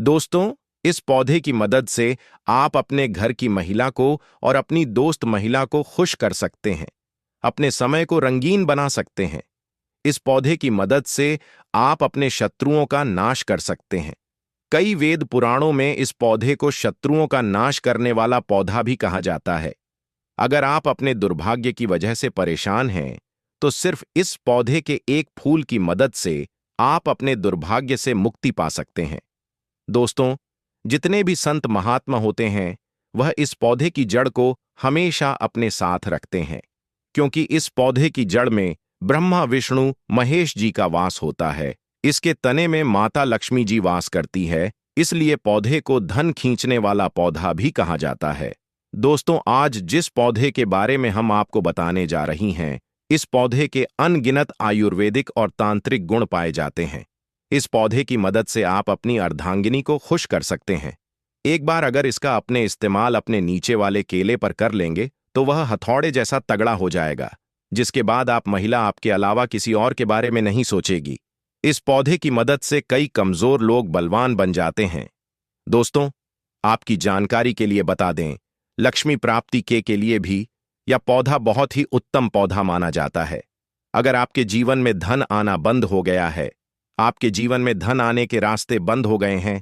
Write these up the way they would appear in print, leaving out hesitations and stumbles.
दोस्तों, इस पौधे की मदद से आप अपने घर की महिला को और अपनी दोस्त महिला को खुश कर सकते हैं, अपने समय को रंगीन बना सकते हैं। इस पौधे की मदद से आप अपने शत्रुओं का नाश कर सकते हैं। कई वेद पुराणों में इस पौधे को शत्रुओं का नाश करने वाला पौधा भी कहा जाता है। अगर आप अपने दुर्भाग्य की वजह से परेशान हैं, तो सिर्फ इस पौधे के एक फूल की मदद से आप अपने दुर्भाग्य से मुक्ति पा सकते हैं। दोस्तों, जितने भी संत महात्मा होते हैं, वह इस पौधे की जड़ को हमेशा अपने साथ रखते हैं, क्योंकि इस पौधे की जड़ में ब्रह्मा विष्णु महेश जी का वास होता है। इसके तने में माता लक्ष्मी जी वास करती है, इसलिए पौधे को धन खींचने वाला पौधा भी कहा जाता है। दोस्तों, आज जिस पौधे के बारे में हम आपको बताने जा रही हैं, इस पौधे के अनगिनत आयुर्वेदिक और तांत्रिक गुण पाए जाते हैं। इस पौधे की मदद से आप अपनी अर्धांगिनी को खुश कर सकते हैं। एक बार अगर इसका अपने इस्तेमाल अपने नीचे वाले केले पर कर लेंगे, तो वह हथौड़े जैसा तगड़ा हो जाएगा, जिसके बाद आप महिला आपके अलावा किसी और के बारे में नहीं सोचेगी। इस पौधे की मदद से कई कमजोर लोग बलवान बन जाते हैं। दोस्तों, आपकी जानकारी के लिए बता दें, लक्ष्मी प्राप्ति के लिए भी यह पौधा बहुत ही उत्तम पौधा माना जाता है। अगर आपके जीवन में धन आना बंद हो गया है, आपके जीवन में धन आने के रास्ते बंद हो गए हैं,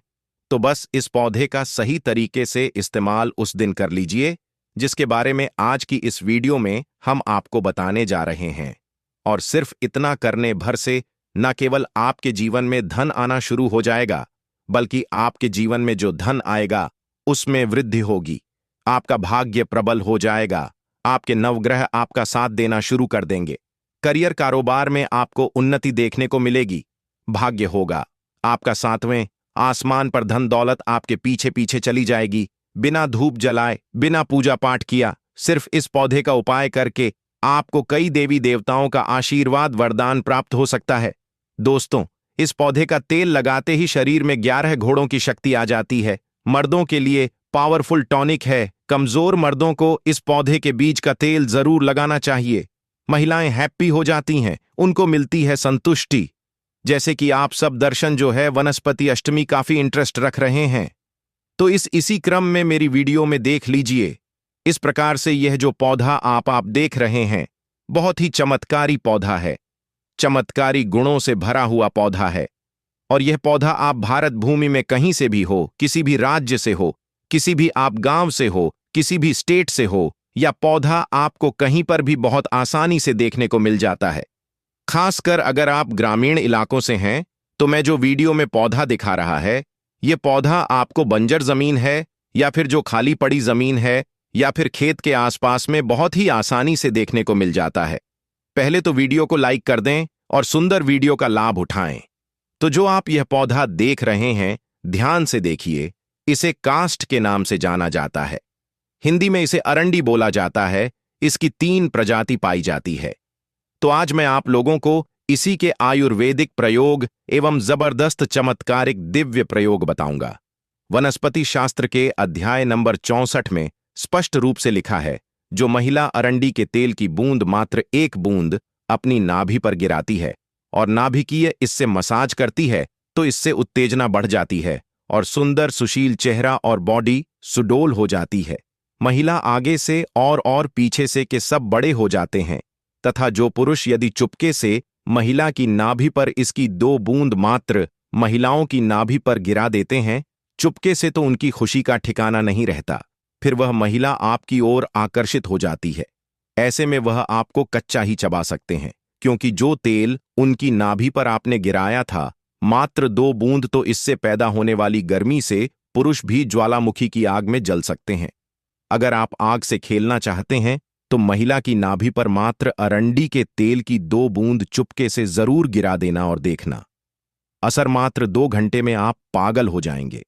तो बस इस पौधे का सही तरीके से इस्तेमाल उस दिन कर लीजिए, जिसके बारे में आज की इस वीडियो में हम आपको बताने जा रहे हैं। और सिर्फ इतना करने भर से न केवल आपके जीवन में धन आना शुरू हो जाएगा, बल्कि आपके जीवन में जो धन आएगा उसमें वृद्धि होगी। आपका भाग्य प्रबल हो जाएगा। आपके नवग्रह आपका साथ देना शुरू कर देंगे। करियर कारोबार में आपको उन्नति देखने को मिलेगी। भाग्य होगा आपका सातवें आसमान पर। धन दौलत आपके पीछे पीछे चली जाएगी। बिना धूप जलाए, बिना पूजा पाठ किया, सिर्फ इस पौधे का उपाय करके आपको कई देवी देवताओं का आशीर्वाद वरदान प्राप्त हो सकता है। दोस्तों, इस पौधे का तेल लगाते ही शरीर में 11 घोड़ों की शक्ति आ जाती है। मर्दों के लिए पावरफुल टॉनिक है। कमजोर मर्दों को इस पौधे के बीज का तेल जरूर लगाना चाहिए। महिलाएं हैप्पी हो जाती हैं, उनको मिलती है संतुष्टि। जैसे कि आप सब दर्शन जो है वनस्पति अष्टमी काफी इंटरेस्ट रख रहे हैं, तो इसी क्रम में मेरी वीडियो में देख लीजिए। इस प्रकार से यह जो पौधा आप देख रहे हैं, बहुत ही चमत्कारी पौधा है। चमत्कारी गुणों से भरा हुआ पौधा है। और यह पौधा आप भारत भूमि में कहीं से भी हो, किसी भी राज्य से हो, किसी भी आप गांव से हो, किसी भी स्टेट से हो, या पौधा आपको कहीं पर भी बहुत आसानी से देखने को मिल जाता है। खासकर अगर आप ग्रामीण इलाकों से हैं, तो मैं जो वीडियो में पौधा दिखा रहा है, यह पौधा आपको बंजर जमीन है या फिर जो खाली पड़ी जमीन है या फिर खेत के आसपास में बहुत ही आसानी से देखने को मिल जाता है। पहले तो वीडियो को लाइक कर दें और सुंदर वीडियो का लाभ उठाएं। तो जो आप यह पौधा देख रहे हैं, ध्यान से देखिए। इसे कास्ट के नाम से जाना जाता है। हिंदी में इसे अरंडी बोला जाता है। इसकी 3 प्रजाति पाई जाती है। तो आज मैं आप लोगों को इसी के आयुर्वेदिक प्रयोग एवं जबरदस्त चमत्कारिक दिव्य प्रयोग बताऊंगा। वनस्पति शास्त्र के अध्याय नंबर 64 में स्पष्ट रूप से लिखा है, जो महिला अरंडी के तेल की बूंद मात्र 1 बूंद अपनी नाभि पर गिराती है और नाभिकीय इससे मसाज करती है, तो इससे उत्तेजना बढ़ जाती है और सुंदर सुशील चेहरा और बॉडी सुडोल हो जाती है। महिला आगे से और पीछे से के सब बड़े हो जाते हैं, तथा जो पुरुष यदि चुपके से महिला की नाभि पर इसकी 2 बूंद मात्र महिलाओं की नाभि पर गिरा देते हैं, चुपके से, तो उनकी खुशी का ठिकाना नहीं रहता। फिर वह महिला आपकी ओर आकर्षित हो जाती है। ऐसे में वह आपको कच्चा ही चबा सकते हैं, क्योंकि जो तेल उनकी नाभि पर आपने गिराया था, मात्र 2 बूंद, तो इससे पैदा होने वाली गर्मी से पुरुष भी ज्वालामुखी की आग में जल सकते हैं। अगर आप आग से खेलना चाहते हैं, तो महिला की नाभि पर मात्र अरंडी के तेल की 2 बूंद चुपके से जरूर गिरा देना और देखना। असर मात्र 2 घंटे में आप पागल हो जाएंगे।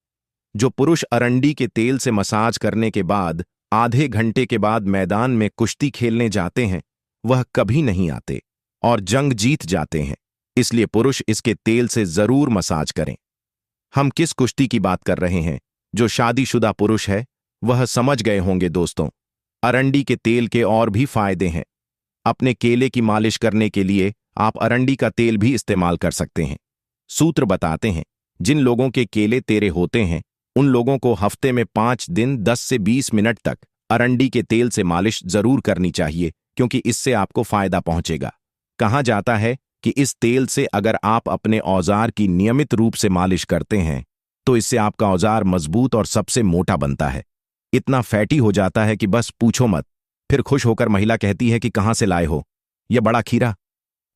जो पुरुष अरंडी के तेल से मसाज करने के बाद आधे घंटे के बाद मैदान में कुश्ती खेलने जाते हैं, वह कभी नहीं आते और जंग जीत जाते हैं। इसलिए पुरुष इसके तेल से जरूर मसाज करें। हम किस कुश्ती की बात कर रहे हैं? जो शादीशुदा पुरुष है वह समझ गए होंगे। दोस्तों, अरंडी के तेल के और भी फायदे हैं। अपने केले की मालिश करने के लिए आप अरंडी का तेल भी इस्तेमाल कर सकते हैं। सूत्र बताते हैं, जिन लोगों के केले तेरे होते हैं उन लोगों को हफ्ते में 5 दिन 10 से 20 मिनट तक अरंडी के तेल से मालिश जरूर करनी चाहिए, क्योंकि इससे आपको फायदा पहुंचेगा। कहा जाता है कि इस तेल से अगर आप अपने औजार की नियमित रूप से मालिश करते हैं तो इससे आपका औजार मजबूत और सबसे मोटा बनता है। इतना फैटी हो जाता है कि बस पूछो मत। फिर खुश होकर महिला कहती है कि कहाँ से लाए हो यह बड़ा खीरा।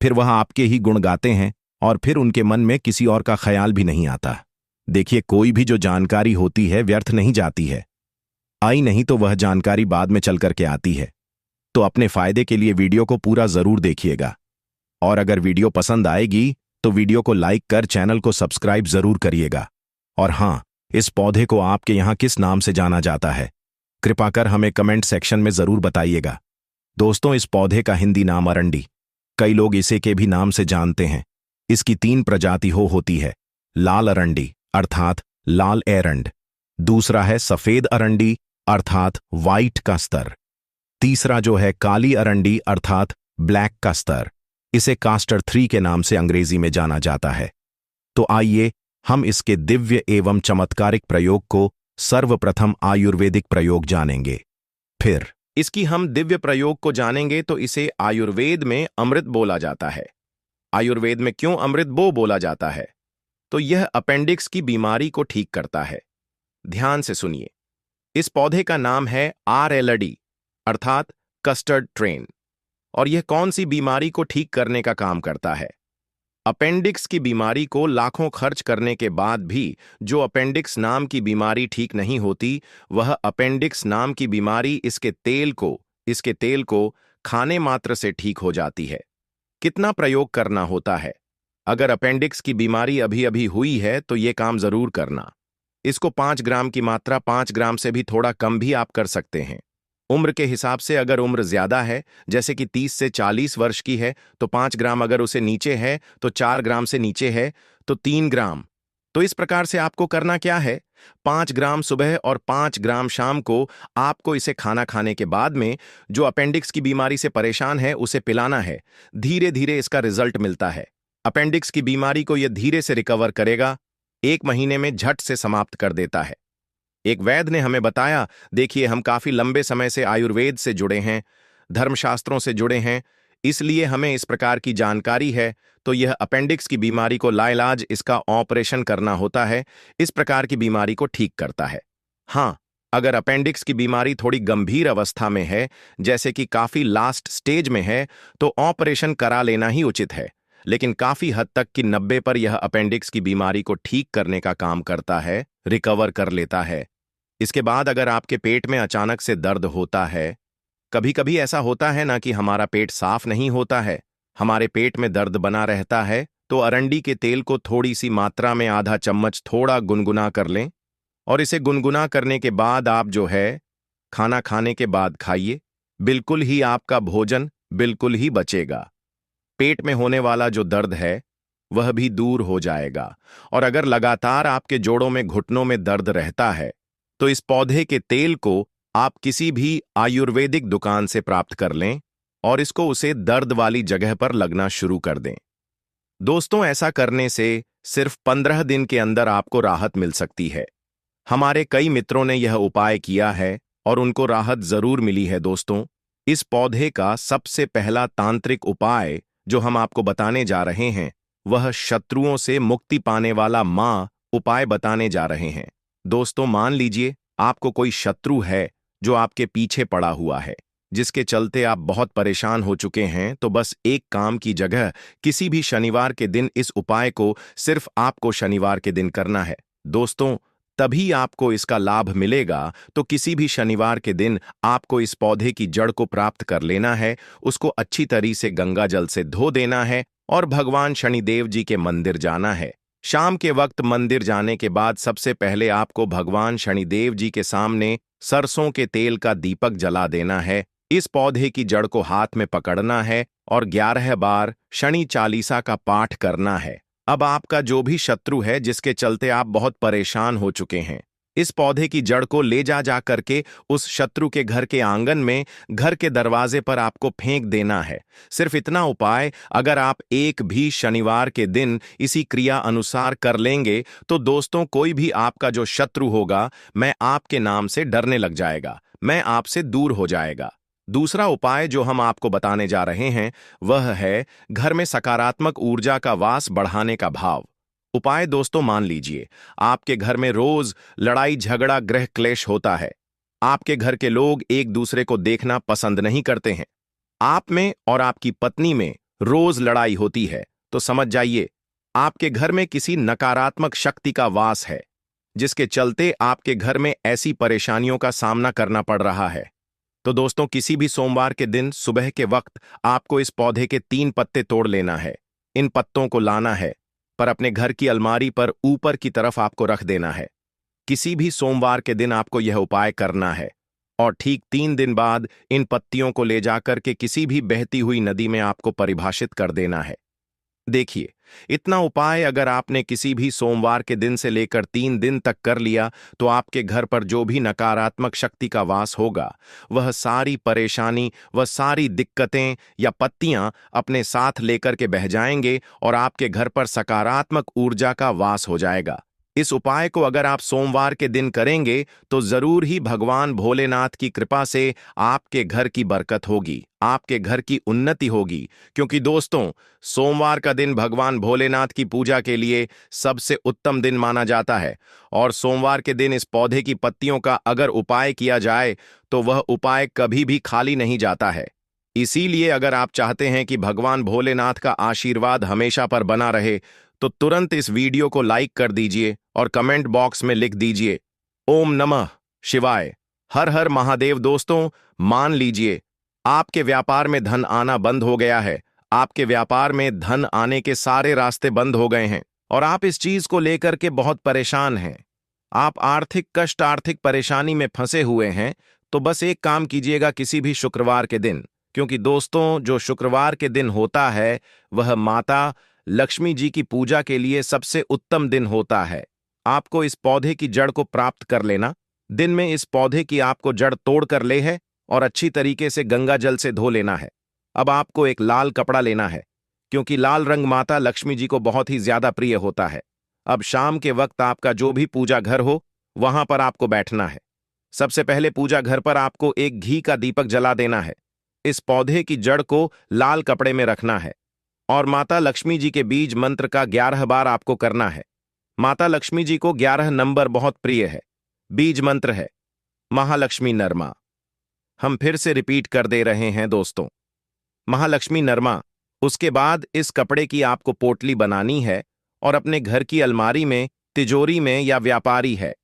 फिर वह आपके ही गुण गाते हैं और फिर उनके मन में किसी और का ख्याल भी नहीं आता। देखिए, कोई भी जो जानकारी होती है व्यर्थ नहीं जाती है। आई नहीं तो वह जानकारी बाद में चल करके आती है। तो अपने फायदे के लिए वीडियो को पूरा जरूर देखिएगा, और अगर वीडियो पसंद आएगी तो वीडियो को लाइक कर चैनल को सब्सक्राइब जरूर करिएगा। और हाँ, इस पौधे को आपके यहाँ किस नाम से जाना जाता है कृपा कर हमें कमेंट सेक्शन में जरूर बताइएगा। दोस्तों, इस पौधे का हिंदी नाम अरंडी, कई लोग इसे के भी नाम से जानते हैं। इसकी 3 प्रजाति होती है। लाल अरंडी अर्थात लाल एरंड, दूसरा है सफेद अरंडी अर्थात व्हाइट कास्टर, तीसरा जो है काली अरंडी अर्थात ब्लैक कास्टर। इसे कास्टर 3 के नाम से अंग्रेजी में जाना जाता है। तो आइए हम इसके दिव्य एवं चमत्कारिक प्रयोग को सर्वप्रथम आयुर्वेदिक प्रयोग जानेंगे। फिर इसकी हम दिव्य प्रयोग को जानेंगे तो इसे आयुर्वेद में अमृत बोला जाता है। आयुर्वेद में क्यों अमृत बोला जाता है? तो यह अपेंडिक्स की बीमारी को ठीक करता है। ध्यान से सुनिए। इस पौधे का नाम है आरएलडी अर्थात कस्टर्ड ट्रेन। और यह कौन सी बीमारी को ठीक करने का काम करता है? अपेंडिक्स की बीमारी को लाखों खर्च करने के बाद भी जो अपेंडिक्स नाम की बीमारी ठीक नहीं होती, वह अपेंडिक्स नाम की बीमारी इसके तेल को खाने मात्र से ठीक हो जाती है। कितना प्रयोग करना होता है? अगर अपेंडिक्स की बीमारी अभी अभी हुई है तो ये काम जरूर करना। इसको 5 ग्राम की मात्रा 5 ग्राम से भी थोड़ा कम भी आप कर सकते हैं। उम्र के हिसाब से अगर उम्र ज्यादा है, जैसे कि 30 से 40 वर्ष की है, तो 5 ग्राम, अगर उसे नीचे है तो 4 ग्राम से नीचे है तो 3 ग्राम। तो इस प्रकार से आपको करना क्या है? 5 ग्राम सुबह और 5 ग्राम शाम को आपको इसे खाना खाने के बाद में जो अपेंडिक्स की बीमारी से परेशान है उसे पिलाना है। धीरे धीरे इसका रिजल्ट मिलता है। अपेंडिक्स की बीमारी को यह धीरे से रिकवर करेगा, 1 महीने में झट से समाप्त कर देता है। एक वैद्य ने हमें बताया, देखिए हम काफी लंबे समय से आयुर्वेद से जुड़े हैं, धर्मशास्त्रों से जुड़े हैं, इसलिए हमें इस प्रकार की जानकारी है। तो यह अपेंडिक्स की बीमारी को लाइलाज इसका ऑपरेशन करना होता है, इस प्रकार की बीमारी को ठीक करता है। हाँ, अगर अपेंडिक्स की बीमारी थोड़ी गंभीर अवस्था में है, जैसे कि काफी लास्ट स्टेज में है, तो ऑपरेशन करा लेना ही उचित है। लेकिन काफी हद तक कि 90 पर यह अपेंडिक्स की बीमारी को ठीक करने का काम करता है, रिकवर कर लेता है। इसके बाद अगर आपके पेट में अचानक से दर्द होता है, कभी कभी ऐसा होता है ना कि हमारा पेट साफ नहीं होता है, हमारे पेट में दर्द बना रहता है, तो अरंडी के तेल को थोड़ी सी मात्रा में आधा चम्मच थोड़ा गुनगुना कर लें, और इसे गुनगुना करने के बाद आप जो है खाना खाने के बाद खाइए। बिल्कुल ही आपका भोजन बिल्कुल ही बचेगा। पेट में होने वाला जो दर्द है वह भी दूर हो जाएगा। और अगर लगातार आपके जोड़ों में घुटनों में दर्द रहता है तो इस पौधे के तेल को आप किसी भी आयुर्वेदिक दुकान से प्राप्त कर लें और इसको उसे दर्द वाली जगह पर लगना शुरू कर दें। दोस्तों, ऐसा करने से सिर्फ 15 दिन के अंदर आपको राहत मिल सकती है। हमारे कई मित्रों ने यह उपाय किया है और उनको राहत जरूर मिली है। दोस्तों, इस पौधे का सबसे पहला तांत्रिक उपाय जो हम आपको बताने जा रहे हैं वह शत्रुओं से मुक्ति पाने वाला उपाय बताने जा रहे हैं। दोस्तों, मान लीजिए आपको कोई शत्रु है जो आपके पीछे पड़ा हुआ है, जिसके चलते आप बहुत परेशान हो चुके हैं, तो बस एक काम की जगह किसी भी शनिवार के दिन इस उपाय को सिर्फ आपको शनिवार के दिन करना है। दोस्तों, तभी आपको इसका लाभ मिलेगा। तो किसी भी शनिवार के दिन आपको इस पौधे की जड़ को प्राप्त कर लेना है, उसको अच्छी तरीके से गंगा जल से धो देना है और भगवान शनिदेव जी के मंदिर जाना है। शाम के वक्त मंदिर जाने के बाद सबसे पहले आपको भगवान शनिदेव जी के सामने सरसों के तेल का दीपक जला देना है। इस पौधे की जड़ को हाथ में पकड़ना है और 11 बार शनि चालीसा का पाठ करना है। अब आपका जो भी शत्रु है जिसके चलते आप बहुत परेशान हो चुके हैं, इस पौधे की जड़ को ले जा करके उस शत्रु के घर के आंगन में, घर के दरवाजे पर आपको फेंक देना है। सिर्फ इतना उपाय अगर आप एक भी शनिवार के दिन इसी क्रिया अनुसार कर लेंगे तो दोस्तों, कोई भी आपका जो शत्रु होगा, मैं आपके नाम से डरने लग जाएगा, मैं आपसे दूर हो जाएगा। दूसरा उपाय जो हम आपको बताने जा रहे हैं वह है घर में सकारात्मक ऊर्जा का वास बढ़ाने का भाव। उपाय दोस्तों, मान लीजिए आपके घर में रोज लड़ाई झगड़ा गृह क्लेश होता है। आपके घर के लोग एक दूसरे को देखना पसंद नहीं करते हैं। आप में और आपकी पत्नी में रोज लड़ाई होती है, तो समझ जाइए आपके घर में किसी नकारात्मक शक्ति का वास है, जिसके चलते आपके घर में ऐसी परेशानियों का सामना करना पड़ रहा है। तो दोस्तों, किसी भी सोमवार के दिन सुबह के वक्त आपको इस पौधे के 3 पत्ते तोड़ लेना है। इन पत्तों को लाना है पर अपने घर की अलमारी पर ऊपर की तरफ आपको रख देना है। किसी भी सोमवार के दिन आपको यह उपाय करना है और ठीक 3 दिन बाद इन पत्तियों को ले जाकर के किसी भी बहती हुई नदी में आपको परिभाषित कर देना है। देखिए, इतना उपाय अगर आपने किसी भी सोमवार के दिन से लेकर 3 दिन तक कर लिया तो आपके घर पर जो भी नकारात्मक शक्ति का वास होगा, वह सारी परेशानी, वह सारी दिक्कतें या पत्तियां अपने साथ लेकर के बह जाएंगे और आपके घर पर सकारात्मक ऊर्जा का वास हो जाएगा। इस उपाय को अगर आप सोमवार के दिन करेंगे तो जरूर ही भगवान भोलेनाथ की कृपा से आपके घर की बरकत होगी, आपके घर की उन्नति होगी। क्योंकि दोस्तों, सोमवार का दिन भगवान भोलेनाथ की पूजा के लिए सबसे उत्तम दिन माना जाता है और सोमवार के दिन इस पौधे की पत्तियों का अगर उपाय किया जाए तो वह उपाय कभी भी खाली नहीं जाता है। इसीलिए अगर आप चाहते हैं कि भगवान भोलेनाथ का आशीर्वाद हमेशा पर बना रहे तो तुरंत इस वीडियो को लाइक कर दीजिए और कमेंट बॉक्स में लिख दीजिए ओम नमः शिवाय, हर हर महादेव। दोस्तों, मान लीजिए आपके व्यापार में धन आना बंद हो गया है, आपके व्यापार में धन आने के सारे रास्ते बंद हो गए हैं और आप इस चीज को लेकर के बहुत परेशान हैं। आप आर्थिक कष्ट, आर्थिक परेशानी में फंसे हुए हैं, तो बस एक काम कीजिएगा किसी भी शुक्रवार के दिन, क्योंकि दोस्तों जो शुक्रवार के दिन होता है वह माता लक्ष्मी जी की पूजा के लिए सबसे उत्तम दिन होता है। आपको इस पौधे की जड़ को प्राप्त कर लेना। दिन में इस पौधे की आपको जड़ तोड़ कर ले है और अच्छी तरीके से गंगा जल से धो लेना है। अब आपको एक लाल कपड़ा लेना है, क्योंकि लाल रंग माता लक्ष्मी जी को बहुत ही ज्यादा प्रिय होता है। अब शाम के वक्त आपका जो भी पूजा घर हो वहां पर आपको बैठना है। सबसे पहले पूजा घर पर आपको एक घी का दीपक जला देना है। इस पौधे की जड़ को लाल कपड़े में रखना है और माता लक्ष्मी जी के बीज मंत्र का 11 बार आपको करना है। माता लक्ष्मी जी को 11 नंबर बहुत प्रिय है। बीज मंत्र है महालक्ष्मी नरमा। हम फिर से रिपीट कर दे रहे हैं दोस्तों, महालक्ष्मी नरमा। उसके बाद इस कपड़े की आपको पोटली बनानी है और अपने घर की अलमारी में, तिजोरी में या व्यापारी है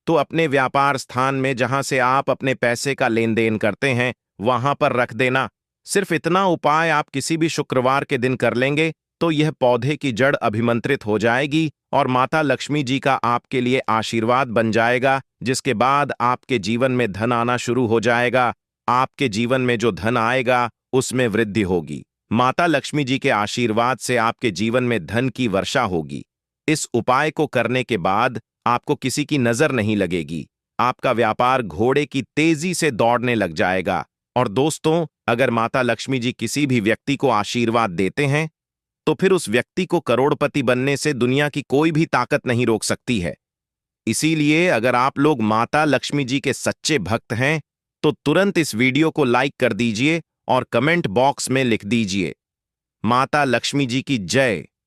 तो अपने व्यापार स्थान में जहां से आप अपने पैसे का लेन देन करते हैं वहां पर रख देना। सिर्फ इतना उपाय आप किसी भी शुक्रवार के दिन कर लेंगे तो यह पौधे की जड़ अभिमंत्रित हो जाएगी और माता लक्ष्मी जी का आपके लिए आशीर्वाद बन जाएगा, जिसके बाद आपके जीवन में धन आना शुरू हो जाएगा। आपके जीवन में जो धन आएगा उसमें वृद्धि होगी। माता लक्ष्मी जी के आशीर्वाद से आपके जीवन में धन की वर्षा होगी। इस उपाय को करने के बाद आपको किसी की नजर नहीं लगेगी। आपका व्यापार घोड़े की तेजी से दौड़ने लग जाएगा। और दोस्तों, अगर माता लक्ष्मी जी किसी भी व्यक्ति को आशीर्वाद देते हैं तो फिर उस व्यक्ति को करोड़पति बनने से दुनिया की कोई भी ताकत नहीं रोक सकती है। इसीलिए अगर आप लोग माता लक्ष्मी जी के सच्चे भक्त हैं तो तुरंत इस वीडियो को लाइक कर दीजिए और कमेंट बॉक्स में लिख दीजिए माता लक्ष्मी जी की जय।